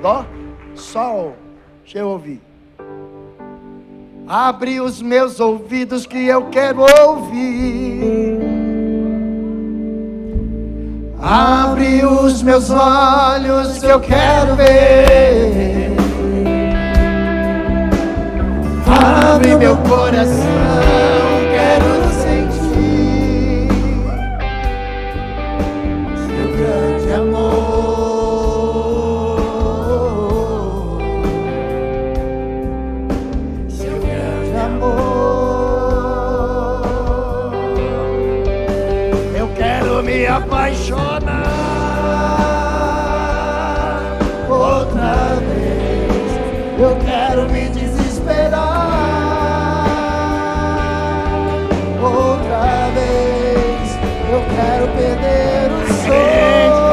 Dó, Sol. Deixa eu ouvir. Abre os meus ouvidos que eu quero ouvir. Abre os meus olhos que eu quero ver. Abre meu coração, quero sentir seu grande amor, seu grande amor. Eu quero me apaixonar outra vez. Eu quero me desesperar outra vez. Eu quero perder o sono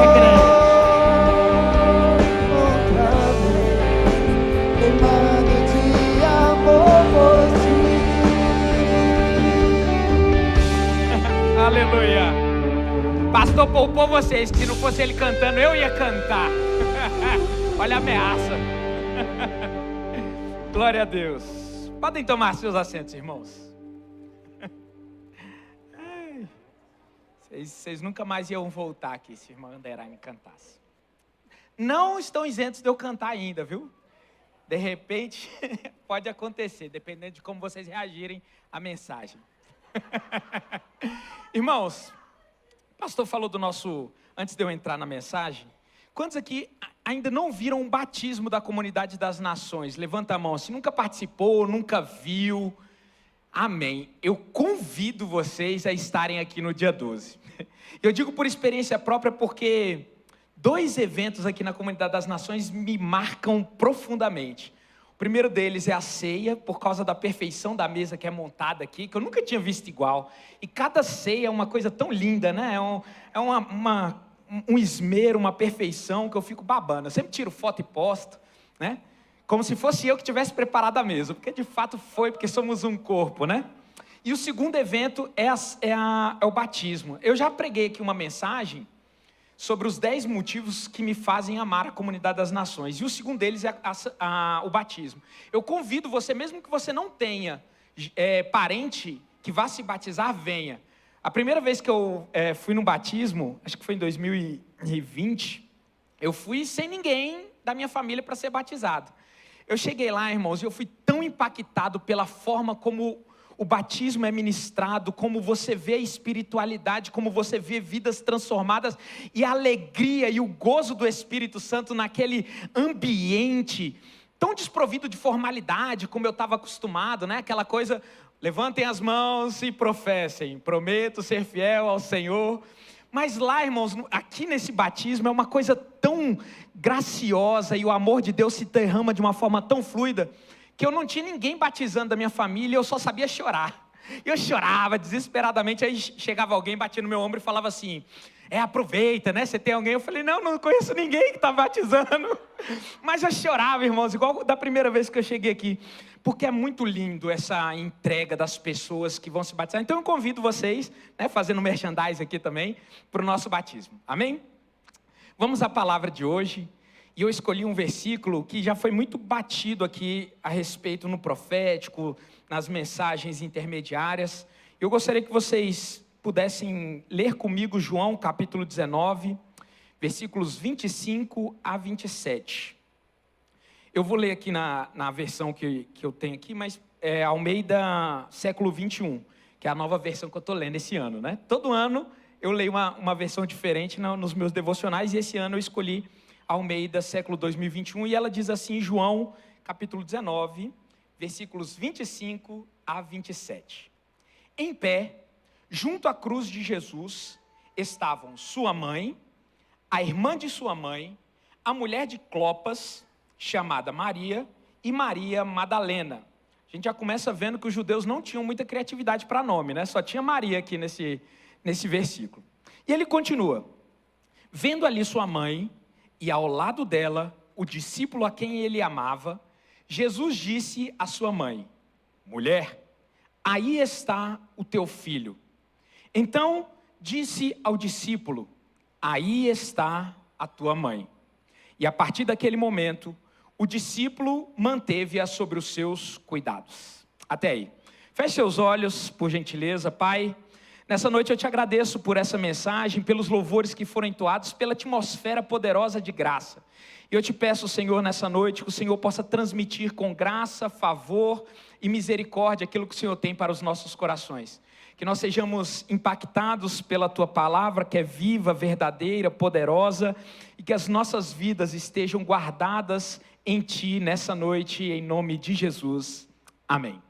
outra vez, queimando de amor por ti. Aleluia. Pastor poupou vocês, que se não fosse ele cantando, eu ia cantar. Olha a ameaça. Glória a Deus. Podem tomar seus assentos, irmãos. Vocês nunca mais iam voltar aqui se a irmã Anderane cantasse. Não estão isentos de eu cantar ainda, viu? De repente, pode acontecer, dependendo de como vocês reagirem à mensagem. Irmãos, o pastor falou do nosso... Antes de eu entrar na mensagem, quantos aqui ainda não viram um batismo da Comunidade das Nações? Levanta a mão, se nunca participou, nunca viu. Amém. Eu convido vocês a estarem aqui no dia 12. Eu digo por experiência própria porque 2 eventos aqui na Comunidade das Nações me marcam profundamente. O primeiro deles é a ceia, por causa da perfeição da mesa que é montada aqui, que eu nunca tinha visto igual. E cada ceia é uma coisa tão linda, né? É um esmero, uma perfeição que eu fico babando. Eu sempre tiro foto e posto, né? Como se fosse eu que tivesse preparado a mesa, porque de fato foi, porque somos um corpo, né? E o segundo evento é o batismo. Eu já preguei aqui uma mensagem sobre os 10 motivos que me fazem amar a Comunidade das Nações. E o segundo deles é o batismo. Eu convido você, mesmo que você não tenha parente que vá se batizar, venha. A primeira vez que eu fui num batismo, acho que foi em 2020, eu fui sem ninguém da minha família para ser batizado. Eu cheguei lá, irmãos, e eu fui tão impactado pela forma como o batismo é ministrado, como você vê a espiritualidade, como você vê vidas transformadas e a alegria e o gozo do Espírito Santo naquele ambiente tão desprovido de formalidade, como eu estava acostumado, né? Aquela coisa, levantem as mãos e professem, prometo ser fiel ao Senhor. Mas lá, irmãos, aqui nesse batismo é uma coisa tão graciosa e o amor de Deus se derrama de uma forma tão fluida, que eu não tinha ninguém batizando da minha família, eu só sabia chorar. Eu chorava desesperadamente, aí chegava alguém, batia no meu ombro e falava assim, aproveita, né, você tem alguém? Eu falei, não conheço ninguém que está batizando. Mas eu chorava, irmãos, igual da primeira vez que eu cheguei aqui, porque é muito lindo essa entrega das pessoas que vão se batizar. Então eu convido vocês, né, fazendo merchandising aqui também, para o nosso batismo, amém? Vamos à palavra de hoje. E eu escolhi um versículo que já foi muito batido aqui a respeito no profético, nas mensagens intermediárias. Eu gostaria que vocês pudessem ler comigo João capítulo 19, versículos 25 a 27. Eu vou ler aqui na versão que eu tenho aqui, mas é Almeida século 21, que é a nova versão que eu estou lendo esse ano, né? Todo ano eu leio uma versão diferente nos meus devocionais, e esse ano eu escolhi Almeida, século 2021, e ela diz assim, João, capítulo 19, versículos 25 a 27. Em pé, junto à cruz de Jesus, estavam sua mãe, a irmã de sua mãe, a mulher de Clopas, chamada Maria, e Maria Madalena. A gente já começa vendo que os judeus não tinham muita criatividade para nome, né? Só tinha Maria aqui nesse versículo. E ele continua, vendo ali sua mãe, e ao lado dela, o discípulo a quem ele amava, Jesus disse à sua mãe, mulher, aí está o teu filho. Então disse ao discípulo, aí está a tua mãe. E a partir daquele momento, o discípulo manteve-a sobre os seus cuidados. Até aí. Feche seus olhos, por gentileza, Pai. Nessa noite eu te agradeço por essa mensagem, pelos louvores que foram entoados, pela atmosfera poderosa de graça. E eu te peço, Senhor, nessa noite, que o Senhor possa transmitir com graça, favor e misericórdia aquilo que o Senhor tem para os nossos corações. Que nós sejamos impactados pela Tua palavra, que é viva, verdadeira, poderosa, e que as nossas vidas estejam guardadas em Ti nessa noite, em nome de Jesus. Amém.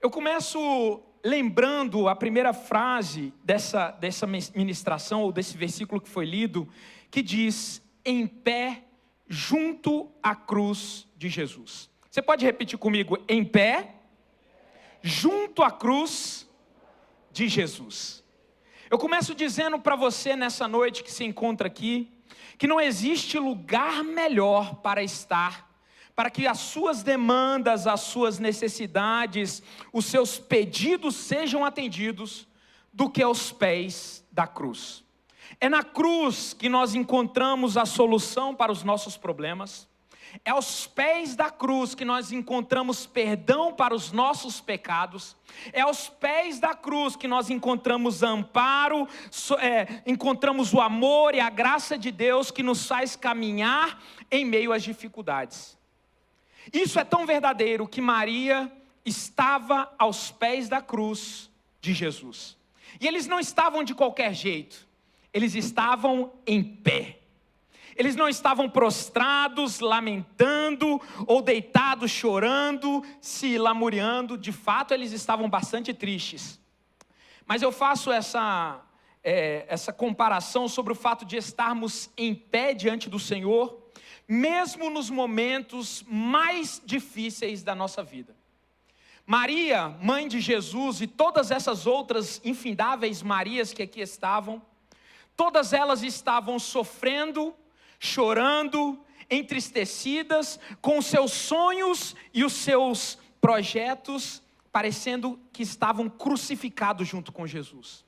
Eu começo lembrando a primeira frase dessa ministração, ou desse versículo que foi lido, que diz: em pé, junto à cruz de Jesus. Você pode repetir comigo? Em pé, junto à cruz de Jesus. Eu começo dizendo para você nessa noite que se encontra aqui, que não existe lugar melhor para estar, para que as suas demandas, as suas necessidades, os seus pedidos sejam atendidos, do que aos pés da cruz. É na cruz que nós encontramos a solução para os nossos problemas. É aos pés da cruz que nós encontramos perdão para os nossos pecados. É aos pés da cruz que nós encontramos amparo, encontramos o amor e a graça de Deus que nos faz caminhar em meio às dificuldades. Isso é tão verdadeiro que Maria estava aos pés da cruz de Jesus. E eles não estavam de qualquer jeito, eles estavam em pé. Eles não estavam prostrados, lamentando, ou deitados, chorando, se lamuriando. De fato, eles estavam bastante tristes. Mas eu faço essa comparação sobre o fato de estarmos em pé diante do Senhor, mesmo nos momentos mais difíceis da nossa vida. Maria, mãe de Jesus, e todas essas outras infindáveis Marias que aqui estavam, todas elas estavam sofrendo, chorando, entristecidas, com os seus sonhos e os seus projetos, parecendo que estavam crucificados junto com Jesus.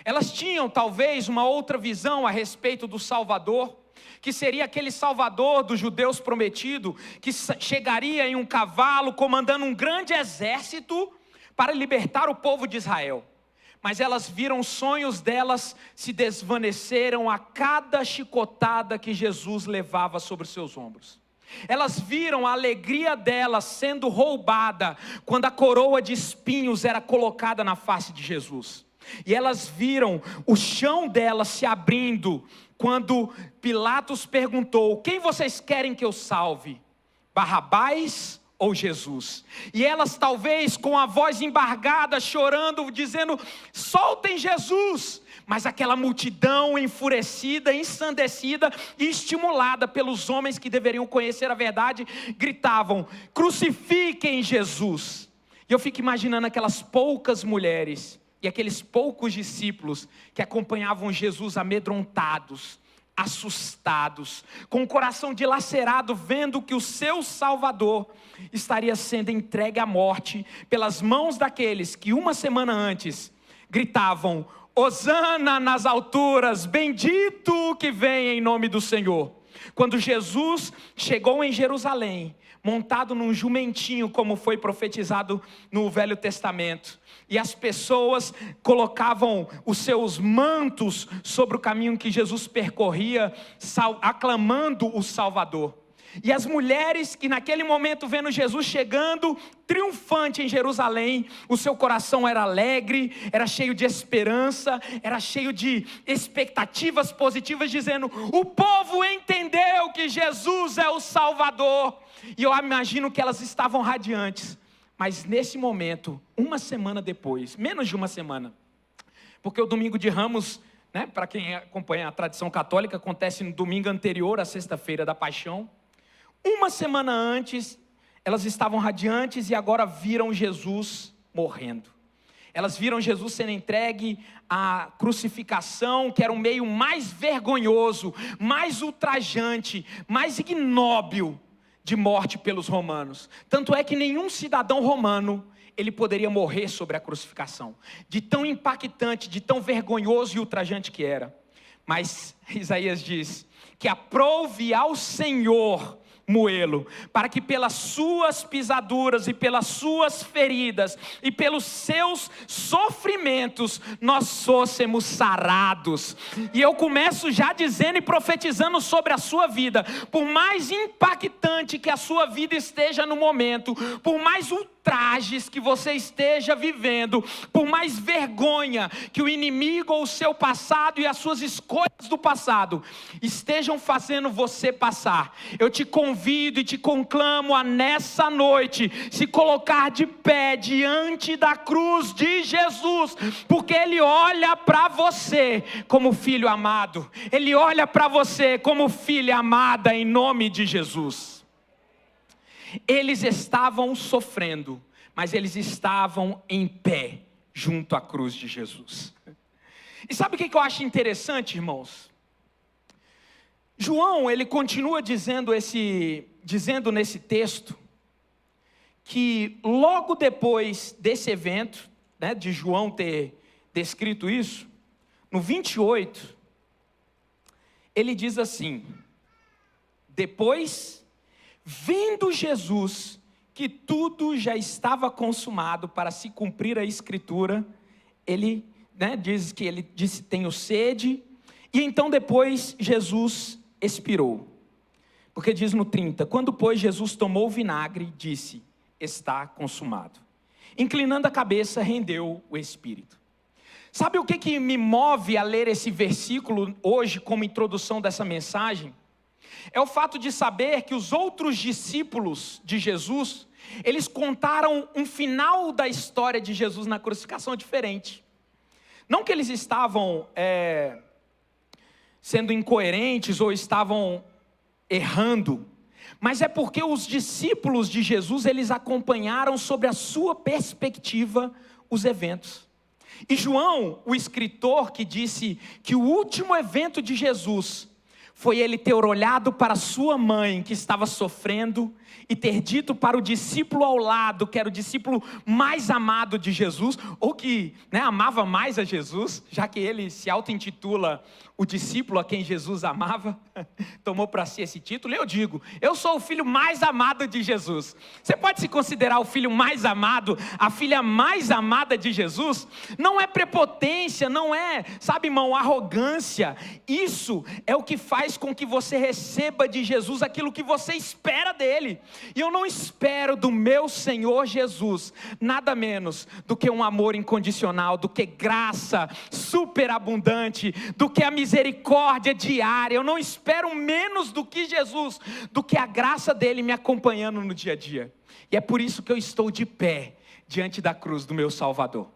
Elas tinham talvez uma outra visão a respeito do Salvador, que seria aquele Salvador dos judeus prometido, que chegaria em um cavalo, comandando um grande exército, para libertar o povo de Israel. Mas elas viram os sonhos delas se desvaneceram a cada chicotada que Jesus levava sobre os seus ombros. Elas viram a alegria delas sendo roubada, quando a coroa de espinhos era colocada na face de Jesus. E elas viram o chão delas se abrindo, quando Pilatos perguntou: quem vocês querem que eu salve? Barrabás ou Jesus? E elas talvez com a voz embargada, chorando, dizendo: soltem Jesus. Mas aquela multidão enfurecida, ensandecida e estimulada pelos homens que deveriam conhecer a verdade, gritavam: crucifiquem Jesus. E eu fico imaginando aquelas poucas mulheres e aqueles poucos discípulos que acompanhavam Jesus amedrontados, assustados, com o coração dilacerado, vendo que o seu Salvador estaria sendo entregue à morte pelas mãos daqueles que uma semana antes gritavam: Hosana nas alturas, bendito que vem em nome do Senhor. Quando Jesus chegou em Jerusalém, montado num jumentinho, como foi profetizado no Velho Testamento, e as pessoas colocavam os seus mantos sobre o caminho que Jesus percorria, aclamando o Salvador. E as mulheres que naquele momento, vendo Jesus chegando triunfante em Jerusalém, o seu coração era alegre, era cheio de esperança, era cheio de expectativas positivas, dizendo: o povo entendeu que Jesus é o Salvador. E eu imagino que elas estavam radiantes. Mas nesse momento, uma semana depois, menos de uma semana, porque o domingo de Ramos, né, para quem acompanha a tradição católica, acontece no domingo anterior à sexta-feira da Paixão. Uma semana antes, elas estavam radiantes e agora viram Jesus morrendo. Elas viram Jesus sendo entregue à crucificação, que era o meio mais vergonhoso, mais ultrajante, mais ignóbil de morte pelos romanos. Tanto é que nenhum cidadão romano, ele poderia morrer sobre a crucificação, de tão impactante, de tão vergonhoso e ultrajante que era. Mas Isaías diz que aprouve ao Senhor moê-lo, para que pelas suas pisaduras e pelas suas feridas e pelos seus sofrimentos nós fôssemos sarados. E eu começo já dizendo e profetizando sobre a sua vida. Por mais impactante que a sua vida esteja no momento, por mais ultrajes que você esteja vivendo, por mais vergonha que o inimigo ou o seu passado e as suas escolhas do passado estejam fazendo você passar, eu te convido e te conclamo a nessa noite se colocar de pé diante da cruz de Jesus, porque Ele olha para você como filho amado, Ele olha para você como filha amada em nome de Jesus. Eles estavam sofrendo, mas eles estavam em pé junto à cruz de Jesus. E sabe o que eu acho interessante, irmãos? João, ele continua dizendo nesse texto, que logo depois desse evento, né, de João ter descrito isso, no 28, ele diz assim: depois, vendo Jesus que tudo já estava consumado para se cumprir a escritura, ele, diz que ele disse: tenho sede. E então depois Jesus expirou, porque diz no 30, quando pois Jesus tomou o vinagre, disse: está consumado. Inclinando a cabeça, rendeu o espírito. Sabe o que me move a ler esse versículo hoje como introdução dessa mensagem? É o fato de saber que os outros discípulos de Jesus, eles contaram um final da história de Jesus na crucificação diferente. Não que eles estavam sendo incoerentes ou estavam errando, mas é porque os discípulos de Jesus, eles acompanharam sobre a sua perspectiva os eventos. E João, o escritor, que disse que o último evento de Jesus foi ele ter olhado para sua mãe que estava sofrendo e ter dito para o discípulo ao lado, que era o discípulo mais amado de Jesus, ou que amava mais a Jesus, já que ele se auto-intitula o discípulo a quem Jesus amava, tomou para si esse título. Eu digo, eu sou o filho mais amado de Jesus. Você pode se considerar o filho mais amado, a filha mais amada de Jesus? Não é prepotência, não é, sabe, irmão, arrogância. Isso é o que faz com que você receba de Jesus aquilo que você espera dele. E eu não espero do meu Senhor Jesus nada menos do que um amor incondicional, do que graça superabundante, do que a misericórdia diária. Eu não espero menos do que Jesus, do que a graça dele me acompanhando no dia a dia. E é por isso que eu estou de pé diante da cruz do meu Salvador.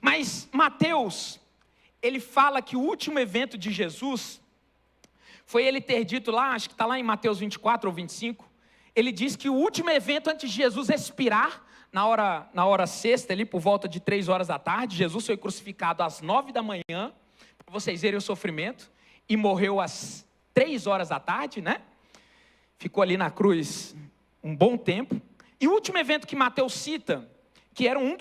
Mas Mateus, ele fala que o último evento de Jesus foi ele ter dito lá, acho que está lá em Mateus 24 ou 25, ele diz que o último evento antes de Jesus expirar, na hora sexta, ali por volta de 3 horas da tarde, Jesus foi crucificado às 9 da manhã, para vocês verem o sofrimento, e morreu às 3 horas da tarde, ficou ali na cruz um bom tempo. E o último evento que Mateus cita, que era um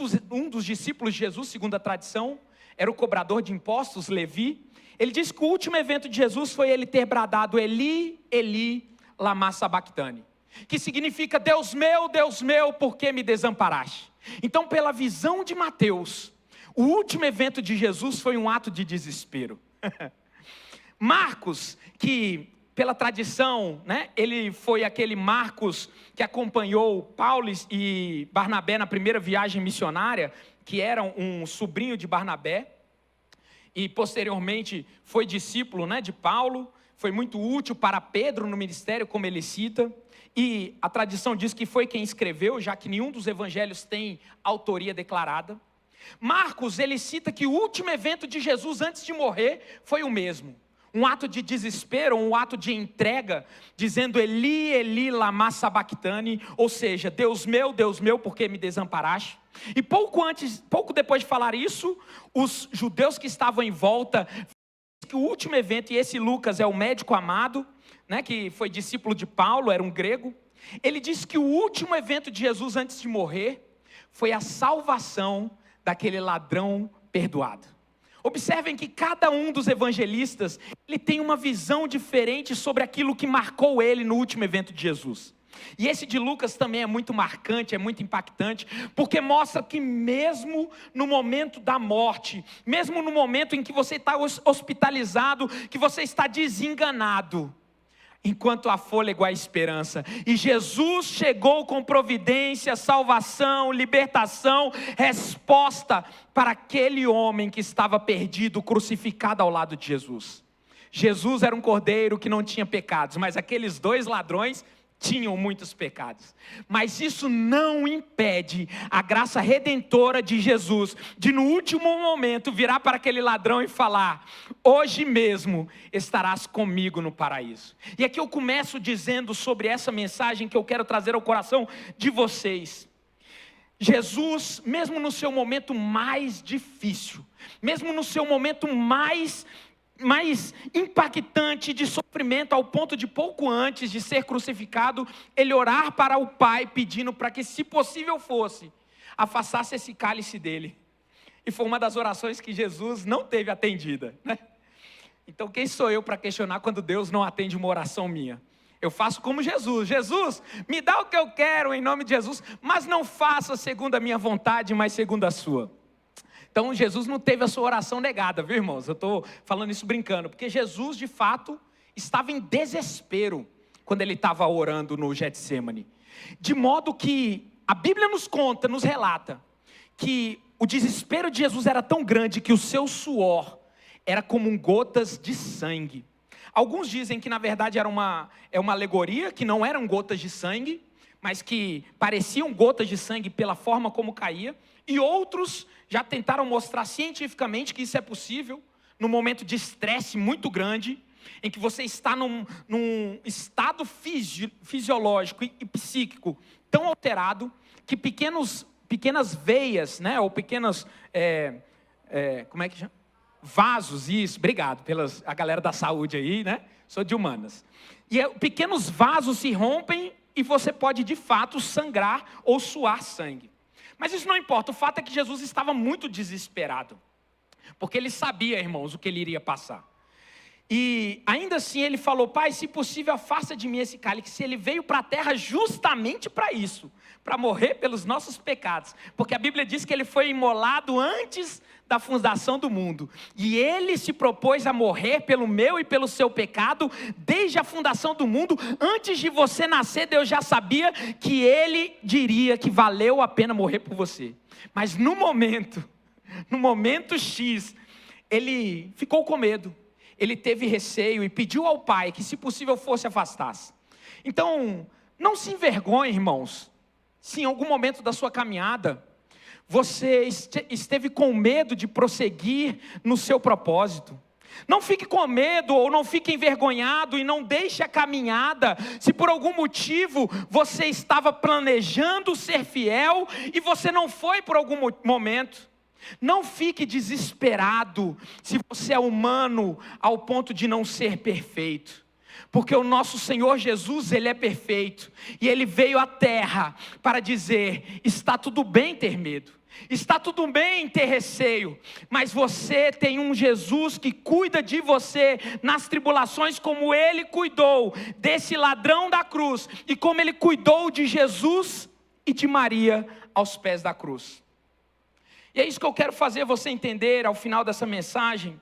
dos discípulos de Jesus, segundo a tradição, era o cobrador de impostos, Levi. Ele diz que o último evento de Jesus foi ele ter bradado Eli, Eli, lama sabachthani, que significa Deus meu, por que me desamparaste? Então, pela visão de Mateus, o último evento de Jesus foi um ato de desespero. Marcos, que pela tradição, ele foi aquele Marcos que acompanhou Paulo e Barnabé na primeira viagem missionária, que era um sobrinho de Barnabé, e posteriormente foi discípulo de Paulo, foi muito útil para Pedro no ministério, como ele cita, e a tradição diz que foi quem escreveu, já que nenhum dos evangelhos tem autoria declarada. Marcos, ele cita que o último evento de Jesus antes de morrer foi o mesmo, um ato de desespero, um ato de entrega, dizendo Eli, Eli, lama sabachthani, ou seja, Deus meu, por que me desamparaste? E pouco depois de falar isso, os judeus que estavam em volta, que o último evento, e esse Lucas é o médico amado, que foi discípulo de Paulo, era um grego, ele disse que o último evento de Jesus antes de morrer, foi a salvação daquele ladrão perdoado. Observem que cada um dos evangelistas, ele tem uma visão diferente sobre aquilo que marcou ele no último evento de Jesus. E esse de Lucas também é muito marcante, é muito impactante, porque mostra que mesmo no momento da morte, mesmo no momento em que você está hospitalizado, que você está desenganado, enquanto há fôlego há esperança. E Jesus chegou com providência, salvação, libertação, resposta para aquele homem que estava perdido, crucificado ao lado de Jesus. Jesus era um cordeiro que não tinha pecados, mas aqueles 2 ladrões tinham muitos pecados. Mas isso não impede a graça redentora de Jesus de no último momento virar para aquele ladrão e falar: hoje mesmo estarás comigo no paraíso. E aqui eu começo dizendo sobre essa mensagem que eu quero trazer ao coração de vocês. Jesus, mesmo no seu momento mais difícil, mesmo no seu momento mais impactante de sofrimento, ao ponto de pouco antes de ser crucificado, ele orar para o Pai, pedindo para que, se possível fosse, afastasse esse cálice dele. E foi uma das orações que Jesus não teve atendida, né? Então quem sou eu para questionar quando Deus não atende uma oração minha? Eu faço como Jesus: Jesus, me dá o que eu quero em nome de Jesus, mas não faça segundo a minha vontade, mas segundo a sua. Então Jesus não teve a sua oração negada, viu, irmãos? Eu estou falando isso brincando, porque Jesus de fato estava em desespero quando ele estava orando no Getsêmani. De modo que a Bíblia nos conta, nos relata, que o desespero de Jesus era tão grande que o seu suor era como gotas de sangue. Alguns dizem que na verdade era uma alegoria, que não eram gotas de sangue, mas que pareciam gotas de sangue pela forma como caía. E outros já tentaram mostrar cientificamente que isso é possível, num momento de estresse muito grande, em que você está num estado fisiológico e psíquico tão alterado, que pequenas veias, né, ou pequenas, como é que chama? Vasos, isso, obrigado a galera da saúde aí, né? Sou de humanas. E pequenos vasos se rompem e você pode de fato sangrar ou suar sangue. Mas isso não importa, o fato é que Jesus estava muito desesperado, porque ele sabia, irmãos, o que ele iria passar. E ainda assim ele falou: Pai, se possível afasta de mim esse cálice. Ele veio para a terra justamente para isso, para morrer pelos nossos pecados, porque a Bíblia diz que ele foi imolado antes da fundação do mundo, e ele se propôs a morrer pelo meu e pelo seu pecado, desde a fundação do mundo. Antes de você nascer, Deus já sabia que ele diria que valeu a pena morrer por você. Mas no momento X, ele ficou com medo, ele teve receio e pediu ao Pai que, se possível, fosse afastasse. Então, não se envergonhe, irmãos, se em algum momento da sua caminhada você esteve com medo de prosseguir no seu propósito. Não fique com medo ou não fique envergonhado e não deixe a caminhada, se por algum motivo você estava planejando ser fiel e você não foi por algum momento. Não fique desesperado se você é humano ao ponto de não ser perfeito, porque o nosso Senhor Jesus, Ele é perfeito, e Ele veio à terra para dizer: está tudo bem ter medo, está tudo bem ter receio, mas você tem um Jesus que cuida de você nas tribulações, como Ele cuidou desse ladrão da cruz, e como Ele cuidou de Jesus e de Maria aos pés da cruz. E é isso que eu quero fazer você entender ao final dessa mensagem,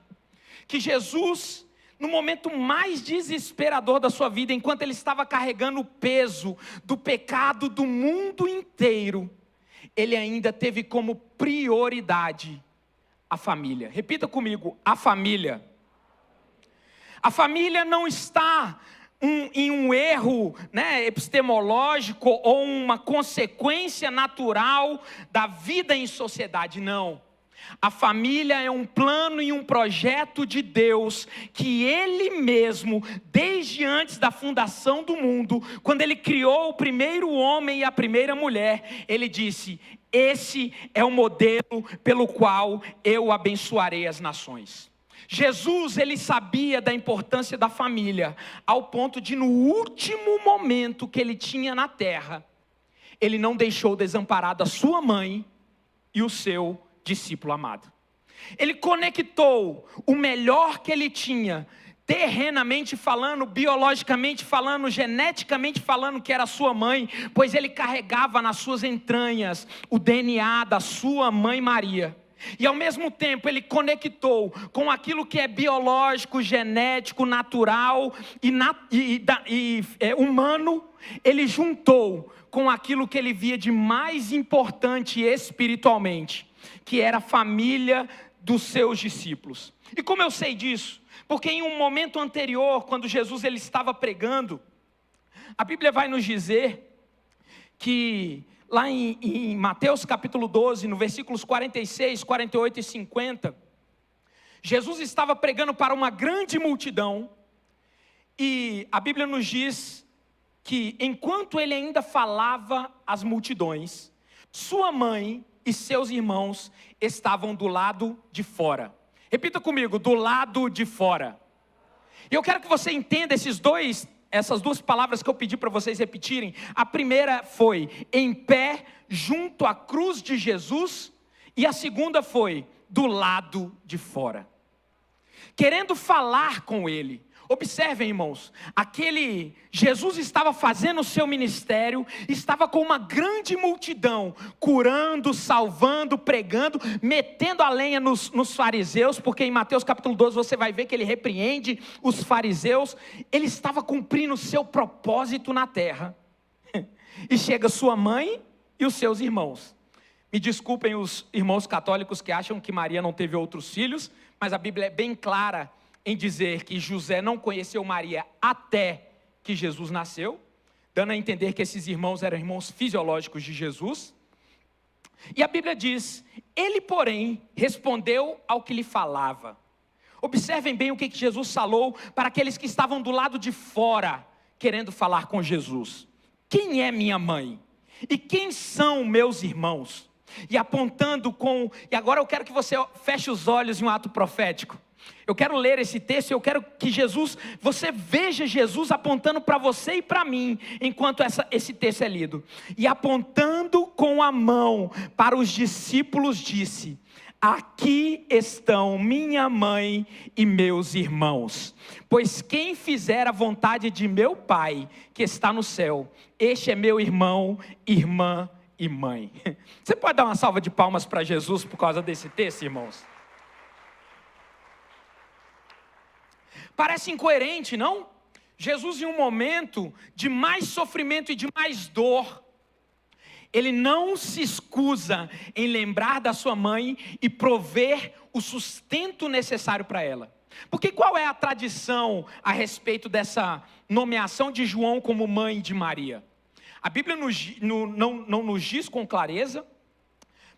que Jesus, no momento mais desesperador da sua vida, enquanto ele estava carregando o peso do pecado do mundo inteiro, ele ainda teve como prioridade a família. Repita comigo: a família. A família não está em um erro, né, epistemológico ou uma consequência natural da vida em sociedade, não. A família é um plano e um projeto de Deus, que Ele mesmo, desde antes da fundação do mundo, quando Ele criou o primeiro homem e a primeira mulher, Ele disse: esse é o modelo pelo qual eu abençoarei as nações. Jesus, ele sabia da importância da família, ao ponto de, no último momento que ele tinha na terra, ele não deixou desamparado a sua mãe e o seu discípulo amado. Ele conectou o melhor que ele tinha, terrenamente falando, biologicamente falando, geneticamente falando, que era sua mãe, pois ele carregava nas suas entranhas o DNA da sua mãe Maria. E ao mesmo tempo ele conectou com aquilo que é biológico, genético, natural e humano. Ele juntou com aquilo que ele via de mais importante espiritualmente, que era a família dos seus discípulos. E como eu sei disso? Porque em um momento anterior, quando Jesus ele estava pregando, a Bíblia vai nos dizer que lá em Mateus capítulo 12, no versículos 46, 48 e 50, Jesus estava pregando para uma grande multidão, e a Bíblia nos diz que enquanto ele ainda falava às multidões, sua mãe e seus irmãos estavam do lado de fora. Repita comigo, do lado de fora. E eu quero que você entenda essas duas palavras que eu pedi para vocês repetirem. A primeira foi em pé junto à cruz de Jesus, e a segunda foi do lado de fora, querendo falar com ele. Observem, irmãos, Jesus estava fazendo o seu ministério, estava com uma grande multidão, curando, salvando, pregando, metendo a lenha nos fariseus, porque em Mateus capítulo 12 você vai ver que ele repreende os fariseus. Ele estava cumprindo o seu propósito na terra, e chega sua mãe e os seus irmãos. Me desculpem os irmãos católicos que acham que Maria não teve outros filhos, mas a Bíblia é bem clara em dizer que José não conheceu Maria até que Jesus nasceu, dando a entender que esses irmãos eram irmãos fisiológicos de Jesus. E a Bíblia diz, ele porém respondeu ao que lhe falava. Observem bem o que Jesus falou para aqueles que estavam do lado de fora, querendo falar com Jesus. Quem é minha mãe? E quem são meus irmãos? E apontando e agora eu quero que você feche os olhos em um ato profético. Eu quero ler esse texto, eu quero que você veja Jesus apontando para você e para mim, enquanto esse texto é lido. E apontando com a mão para os discípulos disse, aqui estão minha mãe e meus irmãos, pois quem fizer a vontade de meu Pai, que está no céu, este é meu irmão, irmã e mãe. Você pode dar uma salva de palmas para Jesus por causa desse texto, irmãos? Parece incoerente, não? Jesus, em um momento de mais sofrimento e de mais dor, ele não se escusa em lembrar da sua mãe e prover o sustento necessário para ela. Porque qual é a tradição a respeito dessa nomeação de João como mãe de Maria? A Bíblia não nos diz com clareza,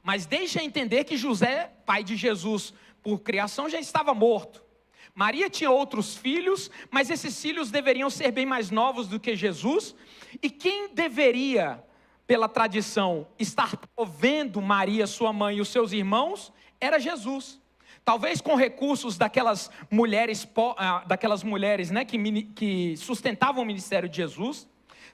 mas deixa entender que José, pai de Jesus por criação, já estava morto. Maria tinha outros filhos, mas esses filhos deveriam ser bem mais novos do que Jesus. E quem deveria, pela tradição, estar provendo Maria, sua mãe e os seus irmãos, era Jesus. Talvez com recursos daquelas mulheres, né, que sustentavam o ministério de Jesus.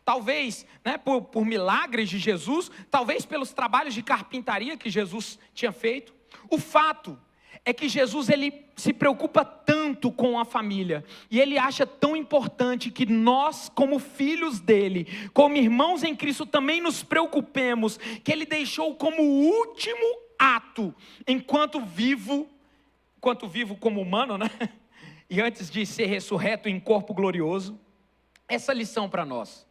Talvez, né, por milagres de Jesus. Talvez pelos trabalhos de carpintaria que Jesus tinha feito. O fato é que Jesus ele se preocupa tanto com a família, e ele acha tão importante que nós, como filhos dele, como irmãos em Cristo, também nos preocupemos, que ele deixou como último ato, enquanto vivo como humano, né? E antes de ser ressurreto em corpo glorioso, essa lição para nós.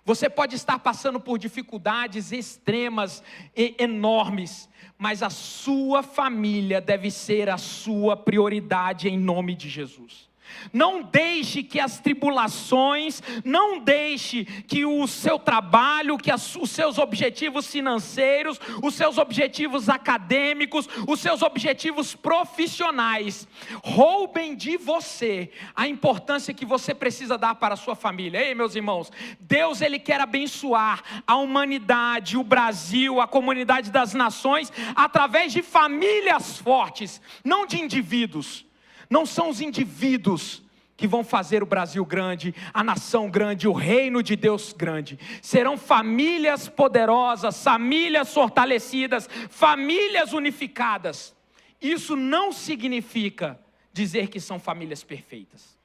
Você pode estar passando por dificuldades extremas e enormes, mas a sua família deve ser a sua prioridade em nome de Jesus. Não deixe que as tribulações, não deixe que o seu trabalho, que os seus objetivos financeiros, os seus objetivos acadêmicos, os seus objetivos profissionais roubem de você a importância que você precisa dar para a sua família. Ei, meus irmãos, Deus ele quer abençoar a humanidade, o Brasil, a comunidade das nações através de famílias fortes, não de indivíduos. Não são os indivíduos que vão fazer o Brasil grande, a nação grande, o reino de Deus grande. Serão famílias poderosas, famílias fortalecidas, famílias unificadas. isso não significa dizer que são famílias perfeitas.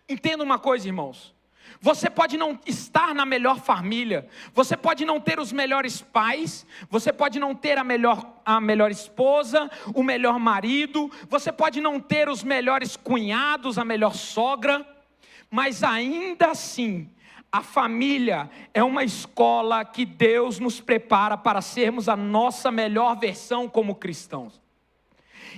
Entenda uma coisa, irmãos. Você pode não estar na melhor família, você pode não ter os melhores pais, você pode não ter a melhor esposa, o melhor marido, você pode não ter os melhores cunhados, a melhor sogra, mas ainda assim, a família é uma escola que Deus nos prepara para sermos a nossa melhor versão como cristãos.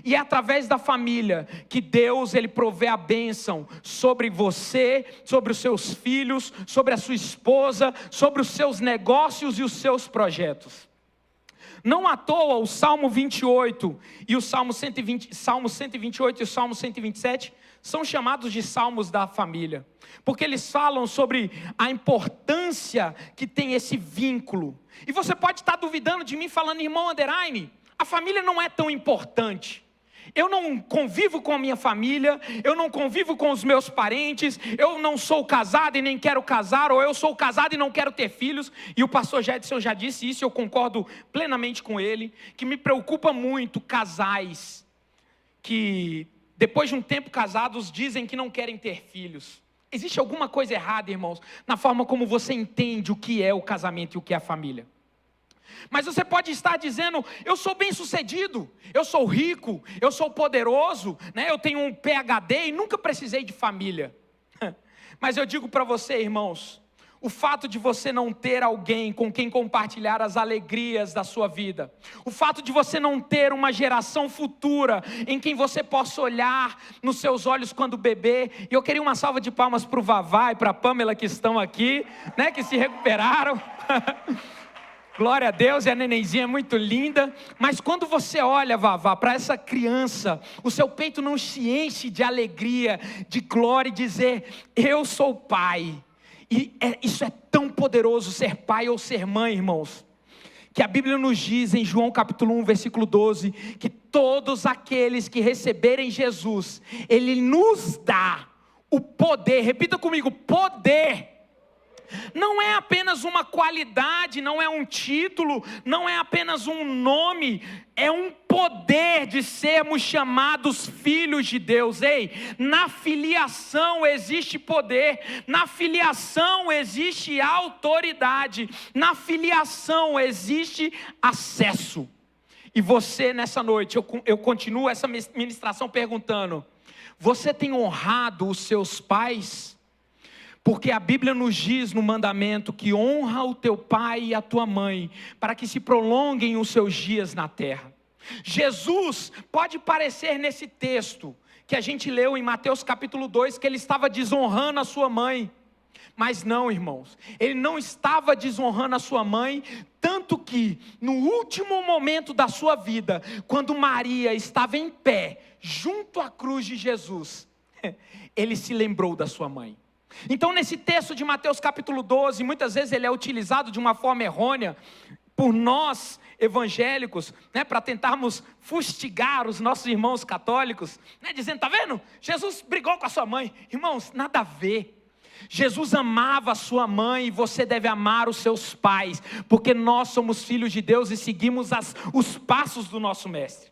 E é através da família que Deus, Ele provê a bênção sobre você, sobre os seus filhos, sobre a sua esposa, sobre os seus negócios e os seus projetos. Não à toa o Salmo 28 e o Salmo 128 e o Salmo 127 são chamados de salmos da família, porque eles falam sobre a importância que tem esse vínculo. E você pode estar duvidando de mim falando, irmão Underline, a família não é tão importante. Eu não convivo com a minha família, eu não convivo com os meus parentes, eu não sou casado e nem quero casar, ou eu sou casado e não quero ter filhos. E o pastor Jedson já disse isso, eu concordo plenamente com ele, que me preocupa muito casais que depois de um tempo casados dizem que não querem ter filhos. Existe alguma coisa errada, irmãos, na forma como você entende o que é o casamento e o que é a família. Mas você pode estar dizendo, eu sou bem sucedido, eu sou rico, eu sou poderoso, né? Eu tenho um PhD e nunca precisei de família. Mas eu digo para você, irmãos, o fato de você não ter alguém com quem compartilhar as alegrias da sua vida, o fato de você não ter uma geração futura em quem você possa olhar nos seus olhos quando bebê, e eu queria uma salva de palmas para o Vavá e para a Pamela que estão aqui, né? Que se recuperaram. Glória a Deus, e a nenenzinha é muito linda. Mas quando você olha, Vavá, para essa criança, o seu peito não se enche de alegria, de glória, e dizer, eu sou pai. E isso é tão poderoso, ser pai ou ser mãe, irmãos, que a Bíblia nos diz em João capítulo 1, versículo 12, que todos aqueles que receberem Jesus, Ele nos dá o poder, repita comigo, poder. Não é apenas uma qualidade, não é um título, não é apenas um nome, é um poder de sermos chamados filhos de Deus. Ei, na filiação existe poder, na filiação existe autoridade, na filiação existe acesso. E você nessa noite, eu continuo essa ministração perguntando, você tem honrado os seus pais? Porque a Bíblia nos diz no mandamento que honra o teu pai e a tua mãe, para que se prolonguem os seus dias na terra. Jesus pode parecer nesse texto, que a gente leu em Mateus capítulo 2, que ele estava desonrando a sua mãe. Mas não, irmãos, ele não estava desonrando a sua mãe, tanto que no último momento da sua vida, quando Maria estava em pé, junto à cruz de Jesus, ele se lembrou da sua mãe. Então nesse texto de Mateus capítulo 12, muitas vezes ele é utilizado de uma forma errônea por nós evangélicos, né, para tentarmos fustigar os nossos irmãos católicos, né, dizendo, tá vendo? Jesus brigou com a sua mãe. Irmãos, nada a ver. Jesus amava a sua mãe e você deve amar os seus pais, porque nós somos filhos de Deus e seguimos os passos do nosso mestre.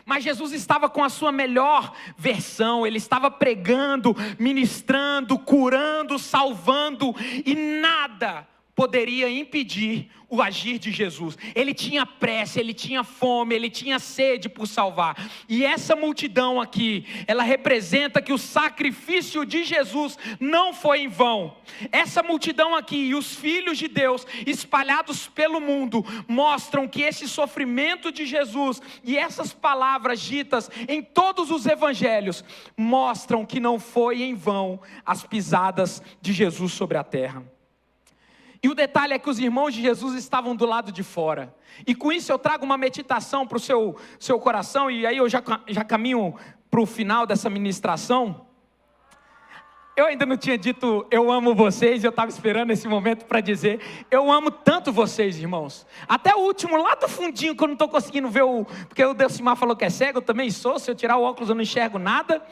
Mas Jesus estava com a sua melhor versão, ele estava pregando, ministrando, curando, salvando, e nada poderia impedir o agir de Jesus. Ele tinha pressa, ele tinha fome, ele tinha sede por salvar. E essa multidão aqui, ela representa que o sacrifício de Jesus não foi em vão. Essa multidão aqui e os filhos de Deus espalhados pelo mundo mostram que esse sofrimento de Jesus e essas palavras ditas em todos os evangelhos mostram que não foi em vão as pisadas de Jesus sobre a terra. E o detalhe é que os irmãos de Jesus estavam do lado de fora. E com isso eu trago uma meditação para o seu coração. E aí eu já caminho para o final dessa ministração. Eu ainda não tinha dito eu amo vocês. Eu estava esperando esse momento para dizer eu amo tanto vocês, irmãos. Até o último, lá do fundinho, que eu não estou conseguindo ver porque o Delcimar falou que é cego, eu também sou. Se eu tirar o óculos eu não enxergo nada.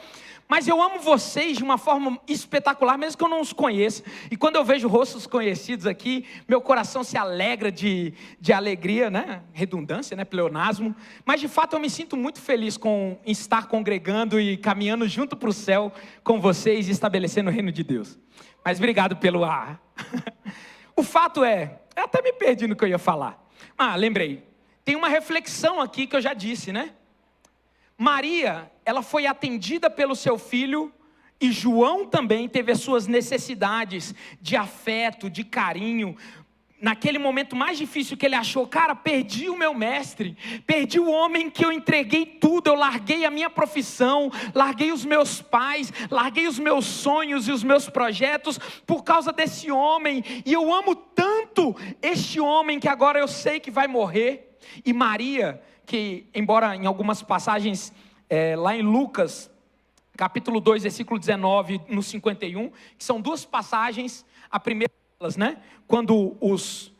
Mas eu amo vocês de uma forma espetacular, mesmo que eu não os conheça. E quando eu vejo rostos conhecidos aqui, meu coração se alegra de alegria, né? Redundância, né? Pleonasmo. Mas de fato eu me sinto muito feliz em estar congregando e caminhando junto para o céu com vocês e estabelecendo o reino de Deus. Mas obrigado pelo ar. O fato é, eu até me perdi no que eu ia falar. Lembrei. Tem uma reflexão aqui que eu já disse, né? Maria, ela foi atendida pelo seu filho, e João também teve as suas necessidades de afeto, de carinho. Naquele momento mais difícil que ele achou, cara, perdi o meu mestre, perdi o homem que eu entreguei tudo, eu larguei a minha profissão, larguei os meus pais, larguei os meus sonhos e os meus projetos por causa desse homem, e eu amo tanto este homem que agora eu sei que vai morrer. E Maria, que embora em algumas passagens, lá em Lucas, capítulo 2, versículo 19, no 51, que são duas passagens, a primeira delas, né? Quando os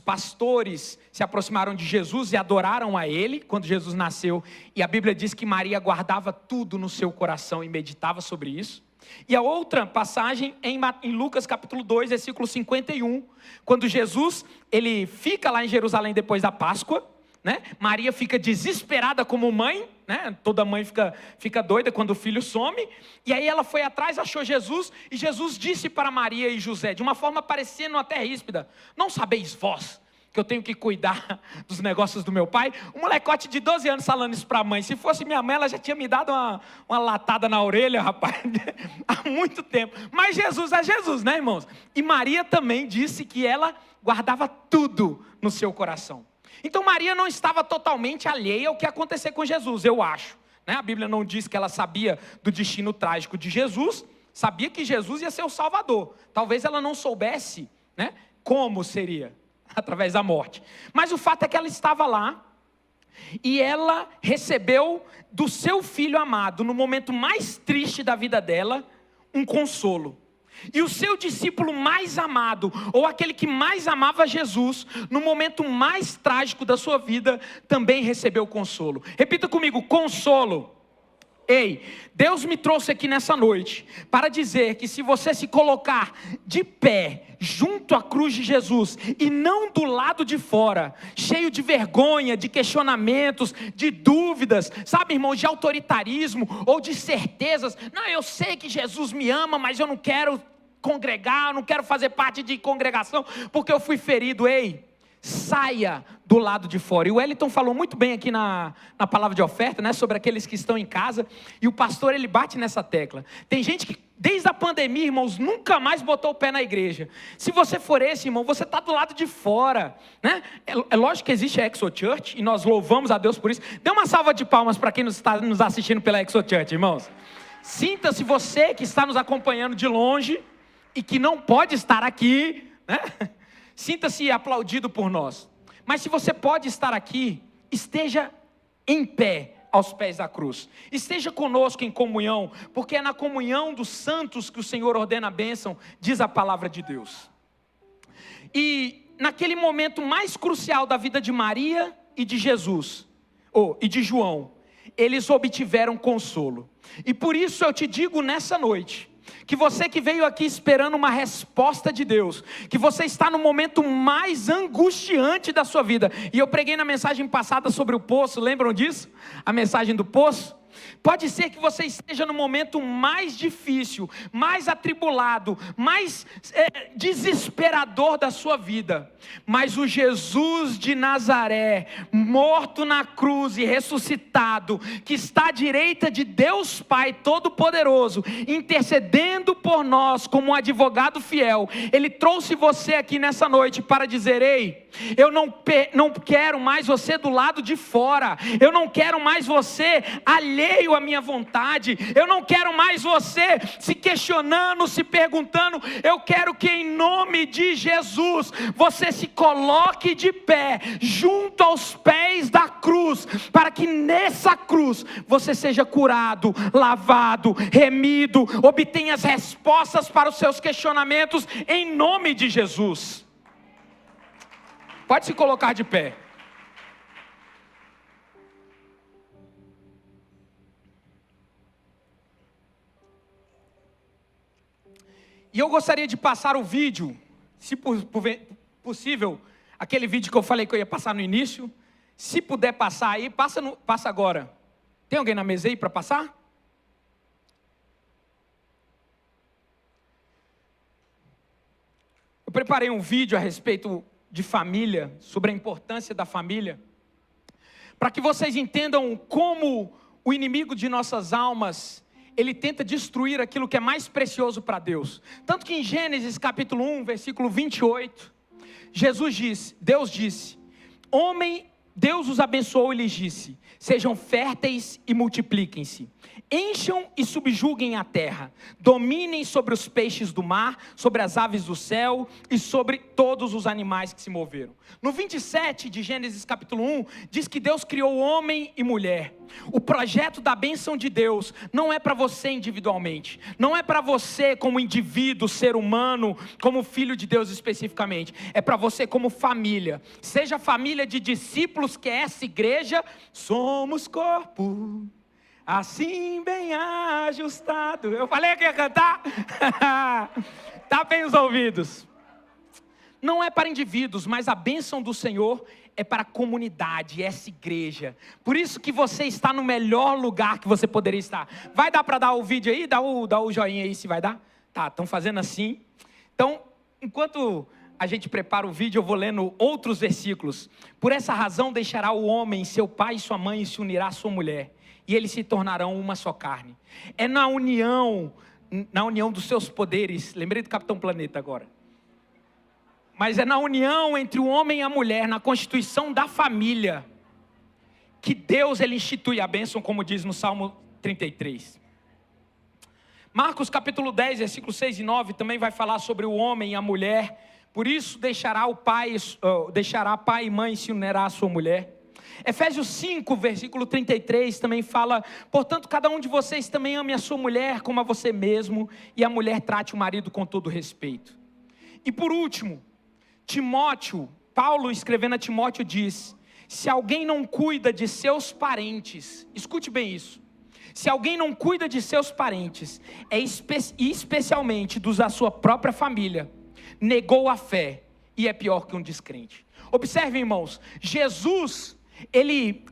pastores se aproximaram de Jesus e adoraram a Ele, quando Jesus nasceu, e a Bíblia diz que Maria guardava tudo no seu coração e meditava sobre isso. E a outra passagem em Lucas capítulo 2, versículo 51, quando Jesus, ele fica lá em Jerusalém depois da Páscoa, né? Maria fica desesperada como mãe, né? Toda mãe fica doida quando o filho some, e aí ela foi atrás, achou Jesus, e Jesus disse para Maria e José, de uma forma parecendo até ríspida: não sabeis vós que eu tenho que cuidar dos negócios do meu pai? Um molecote de 12 anos falando isso para a mãe. Se fosse minha mãe, ela já tinha me dado uma latada na orelha, rapaz, há muito tempo. Mas Jesus é Jesus, né, irmãos? E Maria também disse que ela guardava tudo no seu coração. Então Maria não estava totalmente alheia ao que ia acontecer com Jesus, eu acho, né? A Bíblia não diz que ela sabia do destino trágico de Jesus, sabia que Jesus ia ser o Salvador. Talvez ela não soubesse, né, como seria, através da morte. Mas o fato é que ela estava lá, e ela recebeu do seu filho amado, no momento mais triste da vida dela, um consolo. E o seu discípulo mais amado, ou aquele que mais amava Jesus, no momento mais trágico da sua vida, também recebeu consolo. Repita comigo: consolo. Ei, Deus me trouxe aqui nessa noite para dizer que se você se colocar de pé junto à cruz de Jesus e não do lado de fora, cheio de vergonha, de questionamentos, de dúvidas, sabe, irmão, de autoritarismo ou de certezas, não, eu sei que Jesus me ama, mas eu não quero congregar, eu não quero fazer parte de congregação porque eu fui ferido. Ei, saia do lado de fora. E o Wellington falou muito bem aqui na palavra de oferta, né, sobre aqueles que estão em casa, e o pastor, ele bate nessa tecla. Tem gente que desde a pandemia, irmãos, nunca mais botou o pé na igreja. Se você for esse, irmão, você está do lado de fora, né? É lógico que existe a Exo Church, e nós louvamos a Deus por isso. Dê uma salva de palmas para quem está nos assistindo pela Exo Church, irmãos. Sinta-se você que está nos acompanhando de longe e que não pode estar aqui, né? Sinta-se aplaudido por nós. Mas se você pode estar aqui, esteja em pé aos pés da cruz. Esteja conosco em comunhão, porque é na comunhão dos santos que o Senhor ordena a bênção, diz a palavra de Deus. E naquele momento mais crucial da vida de Maria e de Jesus, e de João, eles obtiveram consolo. E por isso eu te digo nessa noite, que você que veio aqui esperando uma resposta de Deus, que você está no momento mais angustiante da sua vida, e eu preguei na mensagem passada sobre o poço, lembram disso? A mensagem do poço? Pode ser que você esteja no momento mais difícil, mais atribulado, mais desesperador da sua vida, mas o Jesus de Nazaré, morto na cruz e ressuscitado, que está à direita de Deus Pai Todo-Poderoso, intercedendo por nós como um advogado fiel, Ele trouxe você aqui nessa noite para dizer: ei, eu não quero mais você do lado de fora, eu não quero mais você alheio à minha vontade, eu não quero mais você se questionando, se perguntando. Eu quero que em nome de Jesus, você se coloque de pé, junto aos pés da cruz, para que nessa cruz, você seja curado, lavado, remido, obtenha as respostas para os seus questionamentos, em nome de Jesus. Pode se colocar de pé. E eu gostaria de passar o vídeo, se possível, aquele vídeo que eu falei que eu ia passar no início. Se puder passar aí, passa agora. Tem alguém na mesa aí para passar? Eu preparei um vídeo a respeito de família, sobre a importância da família, para que vocês entendam como o inimigo de nossas almas, ele tenta destruir aquilo que é mais precioso para Deus. Tanto que em Gênesis capítulo 1, versículo 28, Deus disse, Deus os abençoou e lhes disse, sejam férteis e multipliquem-se, encham e subjuguem a terra, dominem sobre os peixes do mar, sobre as aves do céu e sobre todos os animais que se moveram. No 27 de Gênesis capítulo 1, diz que Deus criou homem e mulher. O projeto da bênção de Deus não é para você individualmente, não é para você como indivíduo, ser humano, como filho de Deus especificamente, é para você como família, seja família de discípulos, que é essa igreja, somos corpo, assim bem ajustado. Eu falei que ia cantar? Tá bem os ouvidos. Não é para indivíduos, mas a bênção do Senhor é para a comunidade, essa igreja. Por isso que você está no melhor lugar que você poderia estar. Vai dar para dar o vídeo aí? Dá o joinha aí se vai dar? Tá, estão fazendo assim. Então, enquanto a gente prepara o vídeo, eu vou lendo outros versículos. Por essa razão deixará o homem, seu pai e sua mãe, e se unirá à sua mulher, e eles se tornarão uma só carne. É na união dos seus poderes. Lembrei do Capitão Planeta agora. Mas é na união entre o homem e a mulher, na constituição da família, que Deus ele institui a bênção, como diz no Salmo 33. Marcos capítulo 10, versículos 6 e 9, também vai falar sobre o homem e a mulher. Por isso deixará pai e mãe e se unirá à sua mulher. Efésios 5, versículo 33, também fala, portanto, cada um de vocês também ame a sua mulher como a você mesmo, e a mulher trate o marido com todo respeito. E por último, Paulo escrevendo a Timóteo diz, se alguém não cuida de seus parentes, escute bem isso, se alguém não cuida de seus parentes, e especialmente dos da sua própria família, negou a fé e é pior que um descrente. Observem, irmãos, Jesus, ele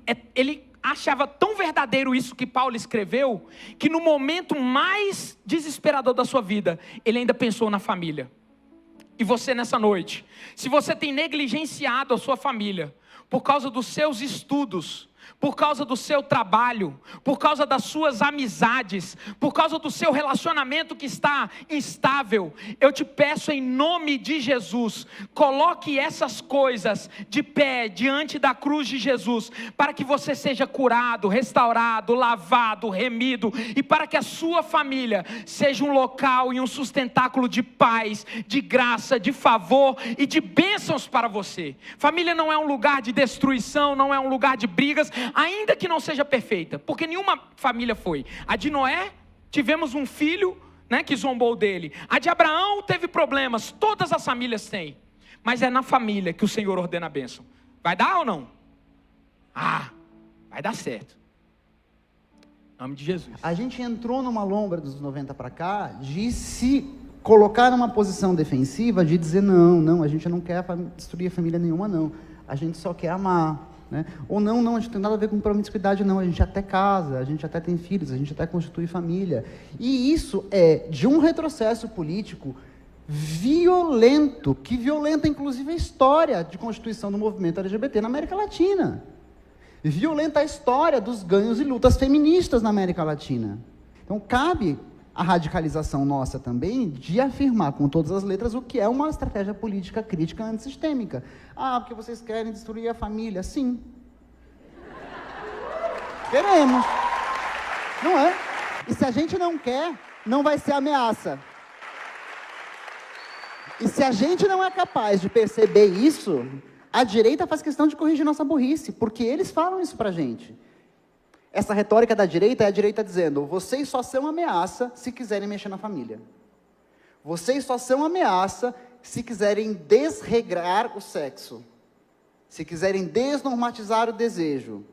achava tão verdadeiro isso que Paulo escreveu, que no momento mais desesperador da sua vida, ele ainda pensou na família. E você nessa noite, se você tem negligenciado a sua família, por causa dos seus estudos, por causa do seu trabalho, por causa das suas amizades, por causa do seu relacionamento que está instável, eu te peço em nome de Jesus, coloque essas coisas de pé diante da cruz de Jesus, para que você seja curado, restaurado, lavado, remido, e para que a sua família seja um local e um sustentáculo de paz, de graça, de favor e de bênçãos para você. Família não é um lugar de destruição, não é um lugar de brigas, ainda que não seja perfeita, porque nenhuma família foi. A de Noé, tivemos um filho, que zombou dele. A de Abraão teve problemas, todas as famílias têm. Mas é na família que o Senhor ordena a bênção. Vai dar ou não? Vai dar certo. Em nome de Jesus. A gente entrou numa lombra dos 90 para cá, de se colocar numa posição defensiva, de dizer não, a gente não quer destruir família nenhuma não. A gente só quer amar. Ou não, a gente não tem nada a ver com promiscuidade não, a gente até casa, a gente até tem filhos, a gente até constitui família, e isso é de um retrocesso político violento, que violenta inclusive a história de constituição do movimento LGBT na América Latina, violenta a história dos ganhos e lutas feministas na América Latina. Então cabe a radicalização nossa também de afirmar com todas as letras o que é uma estratégia política crítica antissistêmica. Porque vocês querem destruir a família. Sim. Queremos. Não é? E se a gente não quer, não vai ser ameaça. E se a gente não é capaz de perceber isso, a direita faz questão de corrigir nossa burrice, porque eles falam isso pra gente. Essa retórica da direita é a direita dizendo, vocês só são ameaça se quiserem mexer na família. Vocês só são ameaça se quiserem desregrar o sexo. Se quiserem desnormatizar o desejo.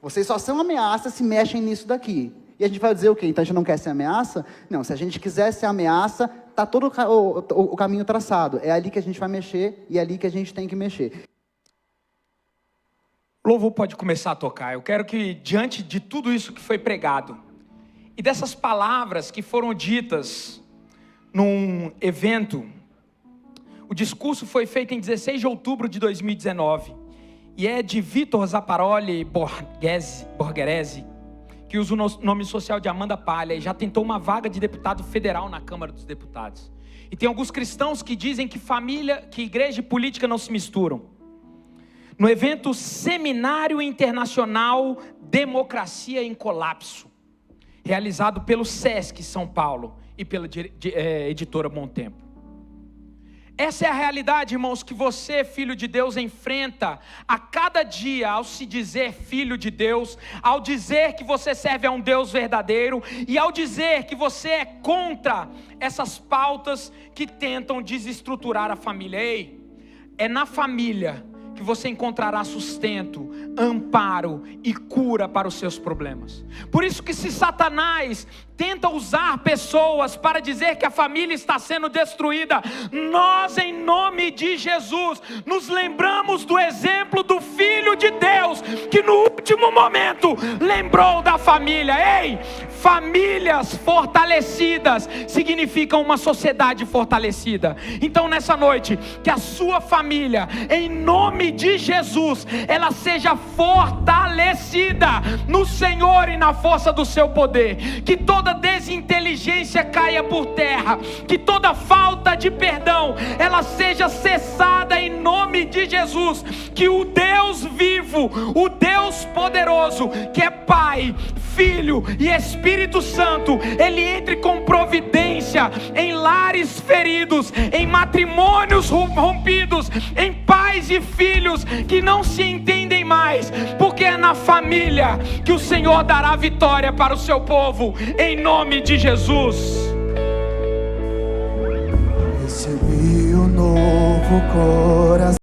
Vocês só são ameaça se mexem nisso daqui. E a gente vai dizer o quê? Então a gente não quer ser ameaça? Não, se a gente quiser ser ameaça, está todo o caminho traçado. É ali que a gente vai mexer e é ali que a gente tem que mexer. O louvor pode começar a tocar. Eu quero que, diante de tudo isso que foi pregado, e dessas palavras que foram ditas num evento, o discurso foi feito em 16 de outubro de 2019, e é de Vitor Zaparoli Borghese, que usa o nome social de Amanda Palha, e já tentou uma vaga de deputado federal na Câmara dos Deputados. E tem alguns cristãos que dizem que família, que igreja e política não se misturam. No evento Seminário Internacional Democracia em Colapso, realizado pelo SESC São Paulo e pela editora Bom Tempo. Essa é a realidade, irmãos, que você, filho de Deus, enfrenta a cada dia ao se dizer filho de Deus, ao dizer que você serve a um Deus verdadeiro e ao dizer que você é contra essas pautas que tentam desestruturar a família. Ei, é na família que você encontrará sustento, amparo e cura para os seus problemas. Por isso que se Satanás tenta usar pessoas para dizer que a família está sendo destruída, nós, em nome de Jesus, nos lembramos do exemplo do Filho de Deus, que no último momento lembrou da família. Ei, famílias fortalecidas significam uma sociedade fortalecida. Então nessa noite, que a sua família, em nome de Jesus, ela seja fortalecida no Senhor e na força do seu poder, que toda desinteligência caia por terra, que toda falta de perdão, ela seja cessada em nome de Jesus, que o Deus vivo, o Deus poderoso, que é Pai, Filho e Espírito Santo, Ele entre com providência em lares feridos, em matrimônios rompidos, em pais e filhos que não se entendem mais, porque é na família que o Senhor dará vitória para o seu povo, em nome de Jesus. Recebi um novo coração.